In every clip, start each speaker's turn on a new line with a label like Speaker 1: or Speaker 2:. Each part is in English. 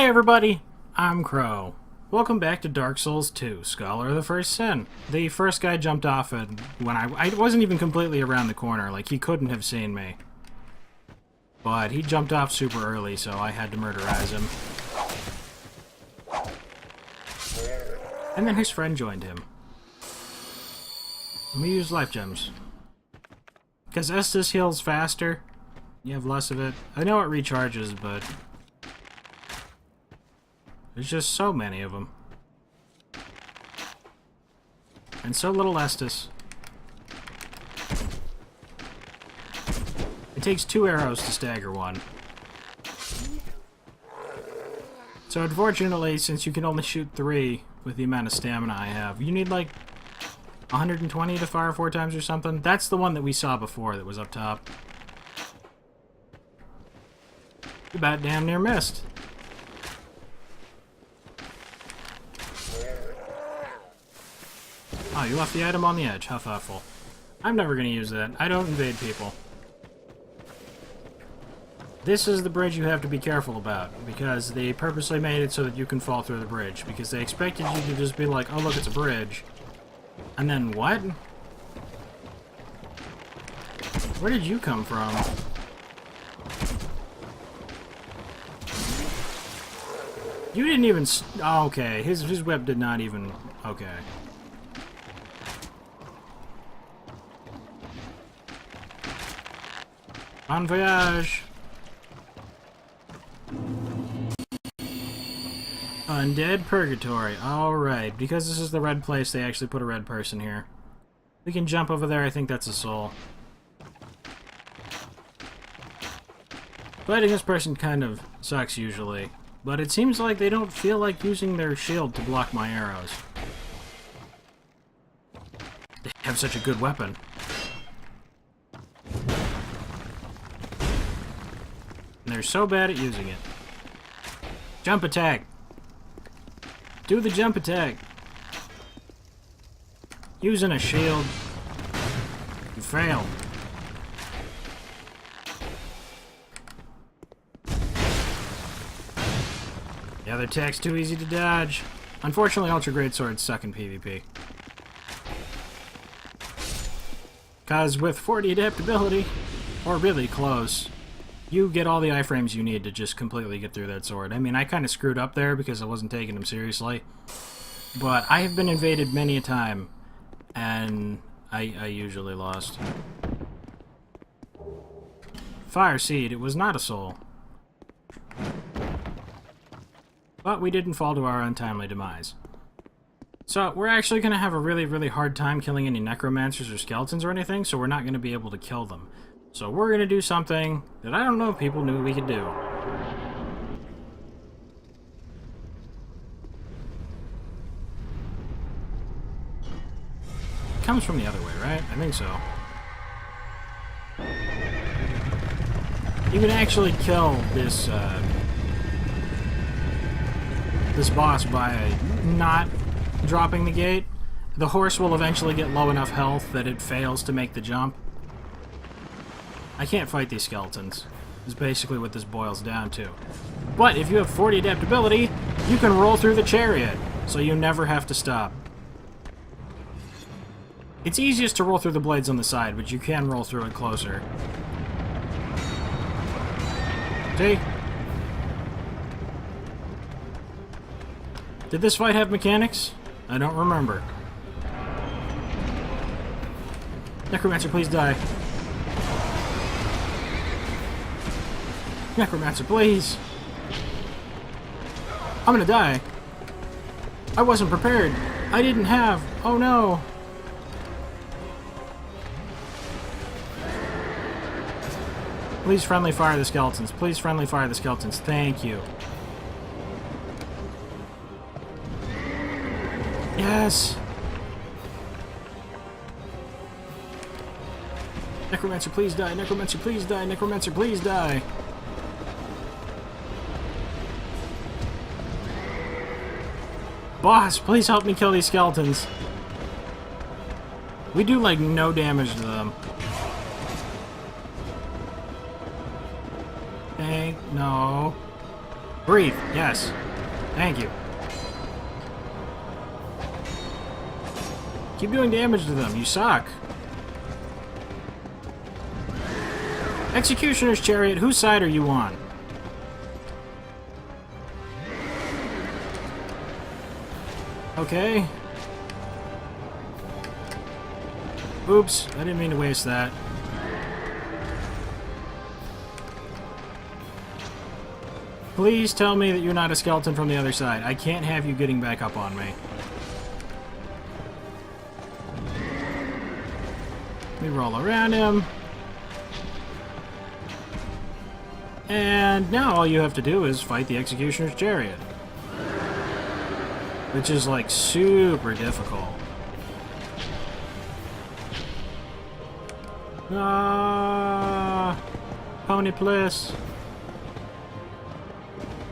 Speaker 1: Hey everybody, I'm Crow. Welcome back to Dark Souls 2, Scholar of the First Sin. The first guy jumped off it when I wasn't even completely around the corner, like he couldn't have seen me. But he jumped off super early, so I had to murderize him. And then his friend joined him. And we use life gems. Because Estus heals faster, you have less of it. I know it recharges, but there's just so many of them. And so little Estus. It takes 2 arrows to stagger one. So unfortunately, since you can only shoot 3 with the amount of stamina I have, you need like 120 to fire 4 times or something. That's the one that we saw before that was up top. You about damn near missed. Oh, you left the item on the edge. How thoughtful. I'm never going to use that. I don't invade people. This is the bridge you have to be careful about, because they purposely made it so that you can fall through the bridge, because they expected you to just be like, oh look, it's a bridge. And then what? Where did you come from? You didn't even... Oh, okay, his whip did not even... Okay. Bon voyage! Undead Purgatory. Alright, because this is the red place, they actually put a red person here. We can jump over there, I think that's a soul. Fighting this person kind of sucks usually, but it seems like they don't feel like using their shield to block my arrows. They have such a good weapon. And they're so bad at using it. Jump attack! Do the jump attack! Using a shield. You failed. The other attack's too easy to dodge. Unfortunately, Ultra Great Swords suck in PvP. Cause with 40 adaptability, or really close, you get all the iframes you need to just completely get through that sword. I mean, I kind of screwed up there because I wasn't taking him seriously. But I have been invaded many a time, and I usually lost. Fire Seed, it was not a soul. But we didn't fall to our untimely demise. So, we're actually going to have a really, really hard time killing any necromancers or skeletons or anything, so we're not going to be able to kill them. So we're going to do something that I don't know if people knew we could do. It comes from the other way, right? I think so. You can actually kill this, this boss by not dropping the gate. The horse will eventually get low enough health that it fails to make the jump. I can't fight these skeletons, is basically what this boils down to. But if you have 40 adaptability, you can roll through the chariot, so you never have to stop. It's easiest to roll through the blades on the side, but you can roll through it closer. See? Did this fight have mechanics? I don't remember. Necromancer, please die. Necromancer, please! I'm gonna die! I wasn't prepared! I didn't have... Oh no! Please friendly fire the skeletons. Please friendly fire the skeletons. Thank you. Yes! Necromancer, please die! Necromancer, please die! Necromancer, please die! Boss, please help me kill these skeletons. We do, like, no damage to them. No. Breathe. Yes. Thank you. Keep doing damage to them. You suck. Executioner's Chariot, whose side are you on? Okay. Oops, I didn't mean to waste that. Please tell me that you're not a skeleton from the other side. I can't have you getting back up on me. We roll around him. And now all you have to do is fight the Executioner's Chariot. Which is, like, super difficult. Pony bliss.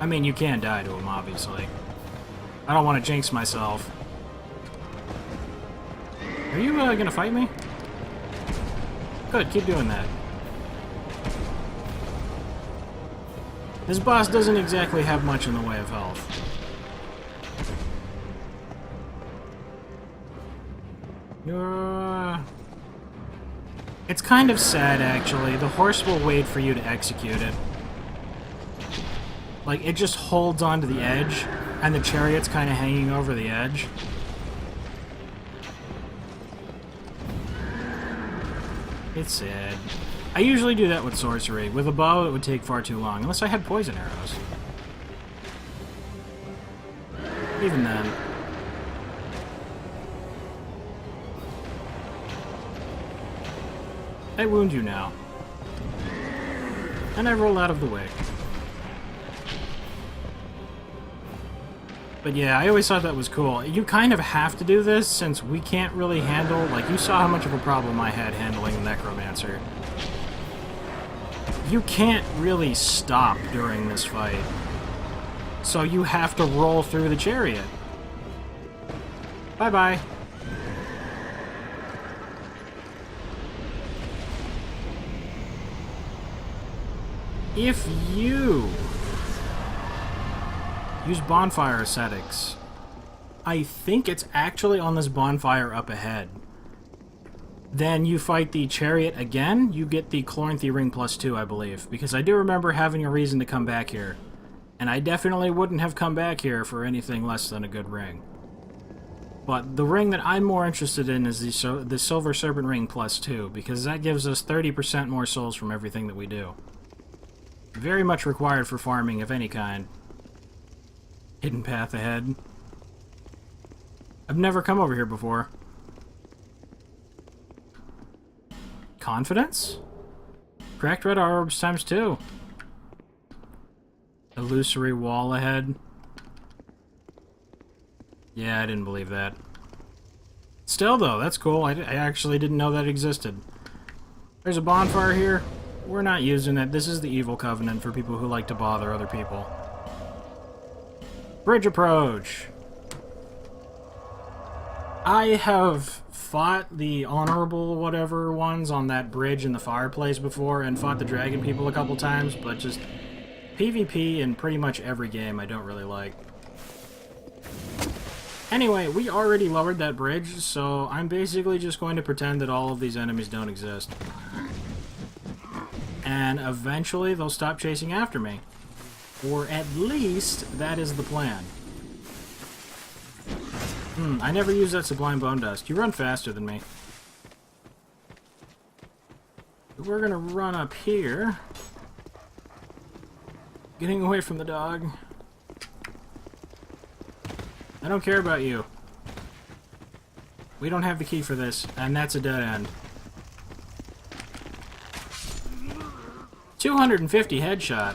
Speaker 1: I mean, you can die to him, obviously. I don't want to jinx myself. Are you gonna fight me? Good, keep doing that. This boss doesn't exactly have much in the way of health. It's kind of sad, actually. The horse will wait for you to execute it. Like, it just holds onto the edge, and the chariot's kind of hanging over the edge. It's sad. I usually do that with sorcery. With a bow, it would take far too long, unless I had poison arrows. Even then. I wound you now. And I roll out of the way. But yeah, I always thought that was cool. You kind of have to do this, since we can't really handle... Like, you saw how much of a problem I had handling the Necromancer. You can't really stop during this fight. So you have to roll through the chariot. Bye-bye. If you use bonfire ascetics, I think it's actually on this bonfire up ahead. Then you fight the chariot again, you get the Chloranthy ring +2, I believe. Because I do remember having a reason to come back here. And I definitely wouldn't have come back here for anything less than a good ring. But the ring that I'm more interested in is the Silver Serpent ring +2, because that gives us 30% more souls from everything that we do. Very much required for farming of any kind. Hidden path ahead. I've never come over here before. Confidence? Cracked red orbs ×2. Illusory wall ahead. Yeah, I didn't believe that. Still, though, that's cool. I actually didn't know that existed. There's a bonfire here. We're not using it. This is the Evil Covenant for people who like to bother other people. Bridge approach. I have fought the honorable whatever ones on that bridge in the fireplace before, and fought the dragon people a couple times, but just PvP in pretty much every game I don't really like. Anyway, we already lowered that bridge, so I'm basically just going to pretend that all of these enemies don't exist. And eventually they'll stop chasing after me. Or at least, that is the plan. I never used that Sublime Bone Dust. You run faster than me. We're gonna run up here. Getting away from the dog. I don't care about you. We don't have the key for this, and that's a dead end. 250 headshot.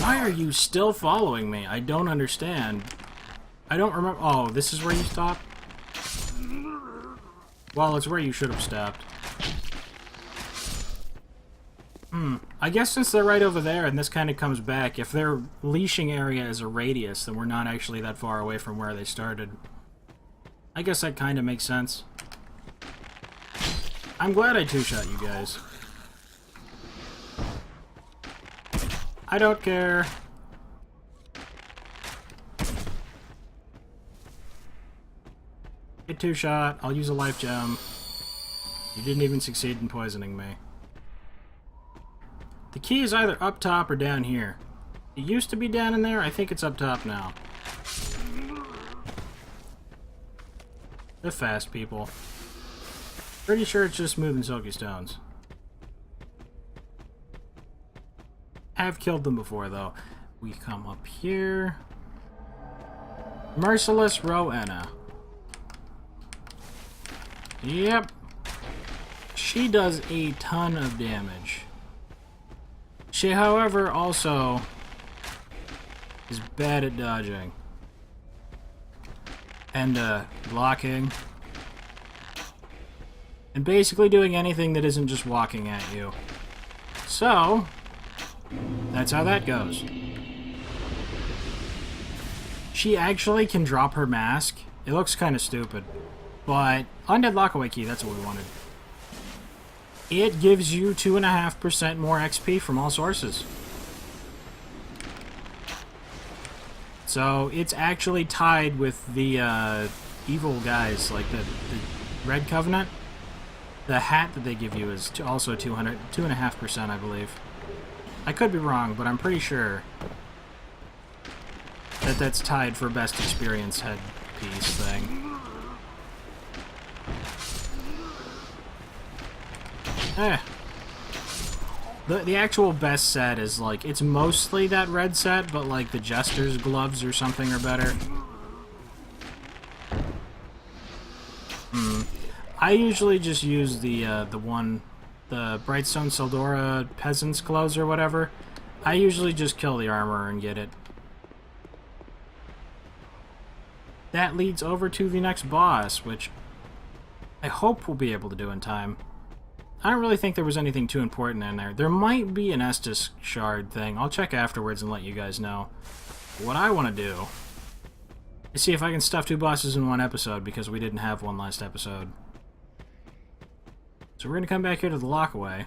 Speaker 1: Why are you still following me? I don't understand. I don't remember. Oh, this is where you stopped? Well, it's where you should have stopped. I guess since they're right over there and this kind of comes back, if their leashing area is a radius, then we're not actually that far away from where they started. I guess that kind of makes sense. I'm glad I two-shot you guys. I don't care. Get 2-shot. I'll use a life gem. You didn't even succeed in poisoning me. The key is either up top or down here. It used to be down in there. I think it's up top now. They're fast people. Pretty sure it's just smooth and silky stones. Have killed them before, though. We come up here. Merciless Rowena. Yep. She does a ton of damage. She, however, also is bad at dodging. And, blocking. And basically doing anything that isn't just walking at you. So, that's how that goes. She actually can drop her mask. It looks kind of stupid. But, Undead Lockaway Key, that's what we wanted. It gives you 2.5% more XP from all sources. So, it's actually tied with the evil guys, like the Red Covenant. The hat that they give you is also 2.5%, I believe. I could be wrong, but I'm pretty sure that that's tied for best experience headpiece thing. The actual best set is, like, it's mostly that red set, but, like, the Jester's gloves or something are better. I usually just use the Brightstone Sildora Peasant's Clothes or whatever. I usually just kill the armor and get it. That leads over to the next boss, which I hope we'll be able to do in time. I don't really think there was anything too important in there. There might be an Estus shard thing. I'll check afterwards and let you guys know. What I want to do is see if I can stuff 2 bosses in one episode, because we didn't have one last episode. So we're going to come back here to the lockaway.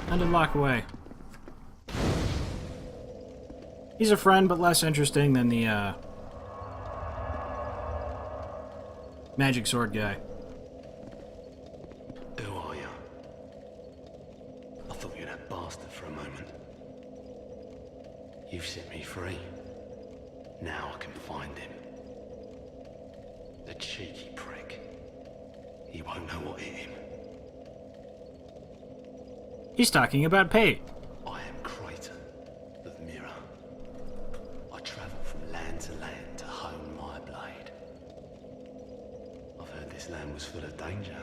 Speaker 1: Undead Lockaway. He's a friend, but less interesting than the, magic sword guy.
Speaker 2: Who are you? I thought you were that bastard for a moment. You've set me free. Now I can find him. The cheeky prick. He won't know what hit him.
Speaker 1: He's talking about Pate.
Speaker 2: I am Crater of Mirror. I travel from land to land to hone my blade. I've heard this land was full of danger.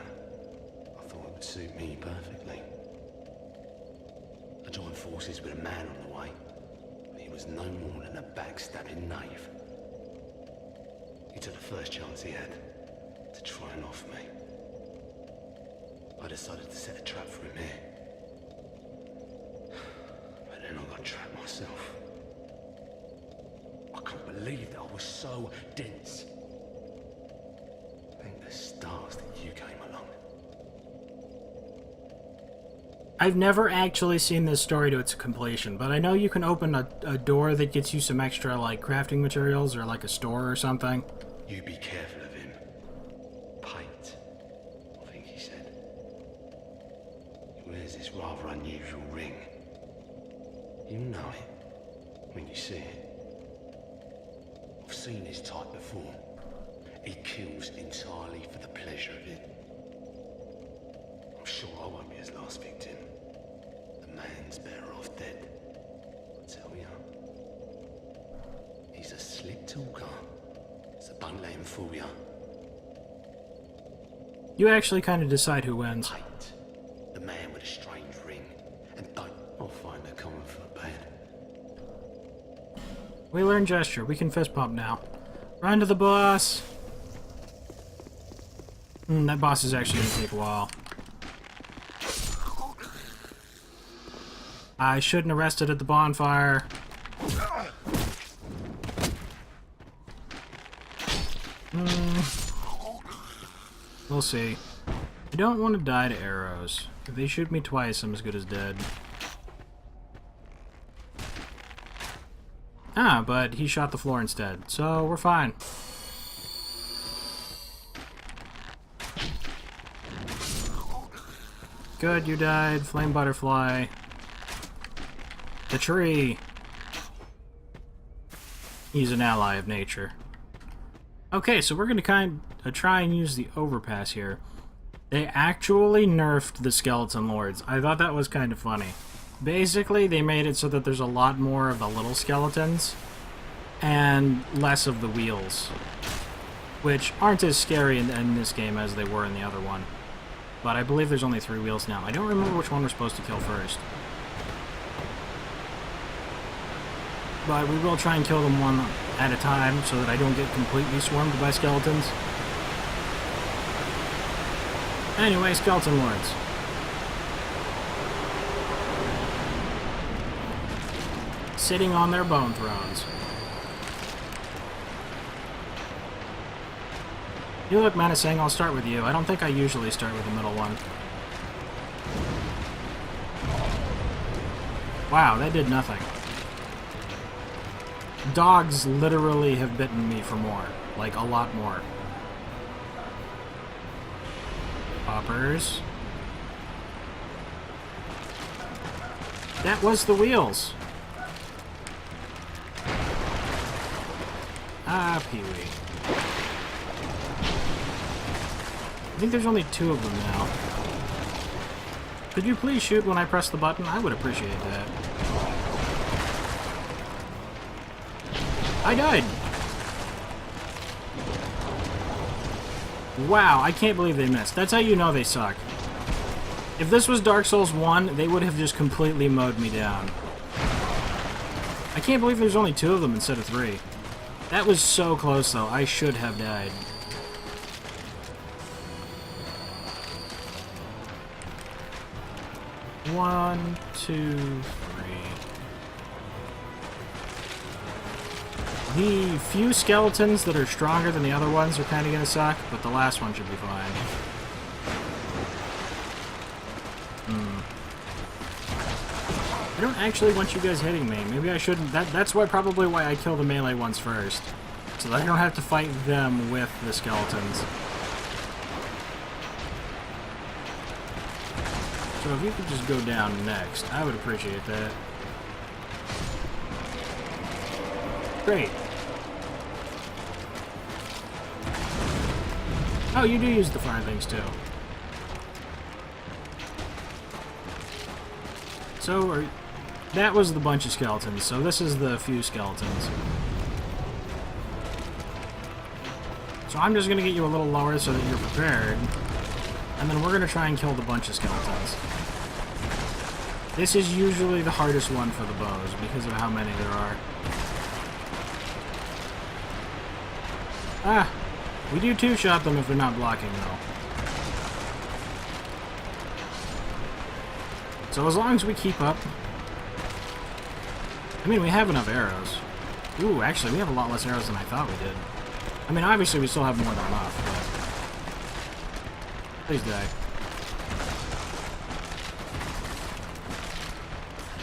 Speaker 2: I thought it would suit me perfectly. I joined forces with a man on the way, but he was no more than a backstabbing knave. He took the first chance he had to try and off me. I decided to set a trap for him here. But then I got trapped myself. I can't believe that I was so dense. Thank the stars that you came along.
Speaker 1: I've never actually seen this story to its completion, but I know you can open a door that gets you some extra, like, crafting materials or, like, a store or something.
Speaker 2: You be careful of him. Pate, I think he said. He wears this rather unusual ring. You know it when you see it. I've seen his type before. He kills entirely for the pleasure of it. I'm sure I won't be his last victim. The man's better off dead. I tell ya. He's a slick talker. So don't let him fool ya.
Speaker 1: You actually kind of decide who wins.
Speaker 2: Pate, the man with a strange ring. And don't, I'll find a common foot bad.
Speaker 1: We learn gesture. We can fist pump now. Run to the boss. That boss is actually going to take a while. I shouldn't have rested at the bonfire. We'll see. I don't want to die to arrows. If they shoot me twice, I'm as good as dead. Ah, but he shot the floor instead, so we're fine. Good, you died. Flame butterfly. The tree. He's an ally of nature. Okay, so we're going to try and use the overpass here. They actually nerfed the skeleton lords. I thought that was kind of funny. Basically, they made it so that there's a lot more of the little skeletons and less of the wheels, which aren't as scary in this game as they were in the other one. But I believe there's only 3 wheels now. I don't remember which one we're supposed to kill first. But we will try and kill them one at a time so that I don't get completely swarmed by skeletons. Anyway, skeleton lords. Sitting on their bone thrones. You look menacing, I'll start with you. I don't think I usually start with the middle one. Wow, that did nothing. Dogs literally have bitten me for more. Like, a lot more. Poppers. That was the wheels. Ah, Pee-wee. I think there's only 2 of them now. Could you please shoot when I press the button? I would appreciate that. I died! Wow, I can't believe they missed. That's how you know they suck. If this was Dark Souls 1, they would have just completely mowed me down. I can't believe there's only 2 of them instead of 3. That was so close, though. I should have died. One, two, three. The few skeletons that are stronger than the other ones are kind of going to suck, but the last one should be fine. I don't actually want you guys hitting me. Maybe I shouldn't. That's probably why I kill the melee ones first. So that I don't have to fight them with the skeletons. So if you could just go down next, I would appreciate that. Great. Oh, you do use the fire things too. So, that was the bunch of skeletons, so this is the few skeletons. So I'm just going to get you a little lower so that you're prepared, and then we're going to try and kill the bunch of skeletons. This is usually the hardest one for the bows, because of how many there are. Ah! We do two-shot them if they're not blocking, though. So as long as we keep up... I mean, we have enough arrows. Ooh, actually, we have a lot less arrows than I thought we did. I mean, obviously, we still have more than enough, but... Please die.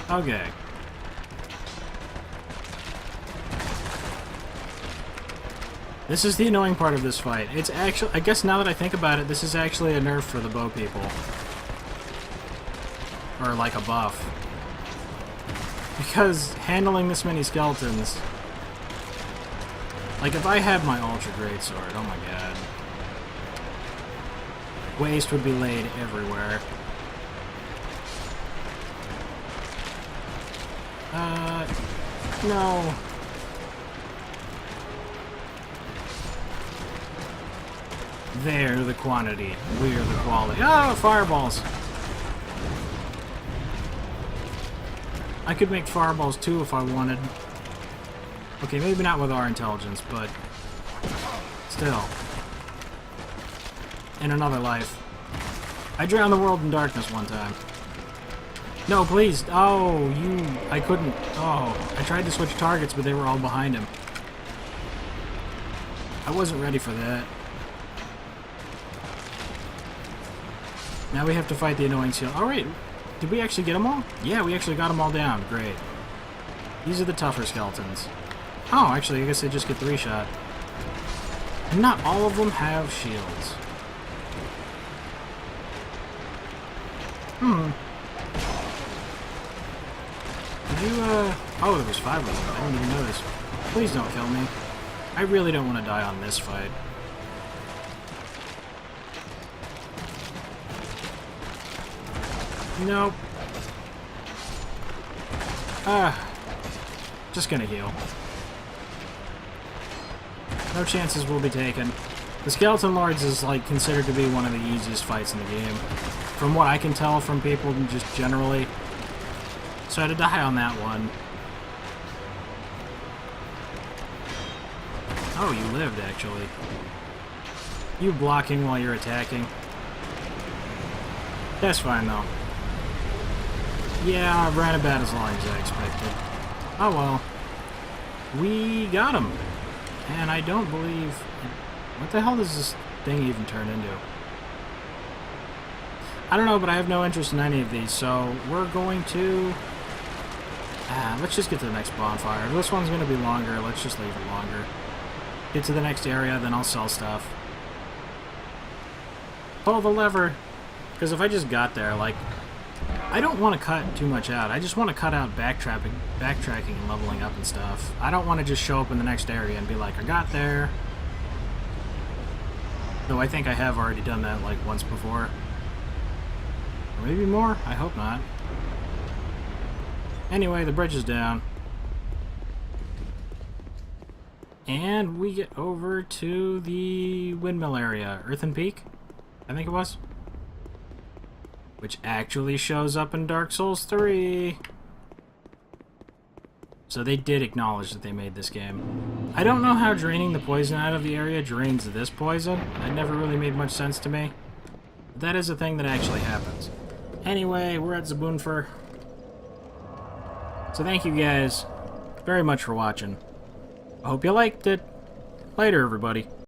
Speaker 1: Okay. This is the annoying part of this fight. It's actually... I guess now that I think about it, this is actually a nerf for the bow people. Or like a buff. Because handling this many skeletons... Like, if I had my Ultra Greatsword, oh my god. Waste would be laid everywhere. No. They're the quantity. We're the quality. Oh, fireballs! I could make fireballs too if I wanted. Okay, maybe not with our intelligence, but still. In another life. I drowned the world in darkness one time. No, please. Oh, you... I couldn't... Oh, I tried to switch targets, but they were all behind him. I wasn't ready for that. Now we have to fight the annoying seal. Oh, wait. Did we actually get them all? Yeah, we actually got them all down. Great. These are the tougher skeletons. Oh, actually, I guess they just get 3-shot. And not all of them have shields. Did you, oh, there was 5 of them. I didn't even notice. Please don't kill me. I really don't want to die on this fight. Nope. Just gonna heal. No chances will be taken. The Skeleton Lords is, like, considered to be one of the easiest fights in the game. From what I can tell from people just generally. So I had to die on that one. Oh, you lived, actually. You blocking while you're attacking. That's fine, though. Yeah, I ran about as long as I expected. Oh well. We got him. And I don't believe... What the hell does this thing even turn into? I don't know, but I have no interest in any of these, so we're going to... let's just get to the next bonfire. If this one's going to be longer, let's just leave it longer. Get to the next area, then I'll sell stuff. Pull the lever. Because if I just got there, like... I don't want to cut too much out. I just want to cut out backtracking and leveling up and stuff. I don't want to just show up in the next area and be like, I got there. Though I think I have already done that like once before. Or maybe more? I hope not. Anyway, the bridge is down. And we get over to the windmill area. Earthen Peak? I think it was. Which actually shows up in Dark Souls 3. So they did acknowledge that they made this game. I don't know how draining the poison out of the area drains this poison. That never really made much sense to me. But that is a thing that actually happens. Anyway, we're at Zaboonfur. So thank you guys very much for watching. I hope you liked it. Later, everybody.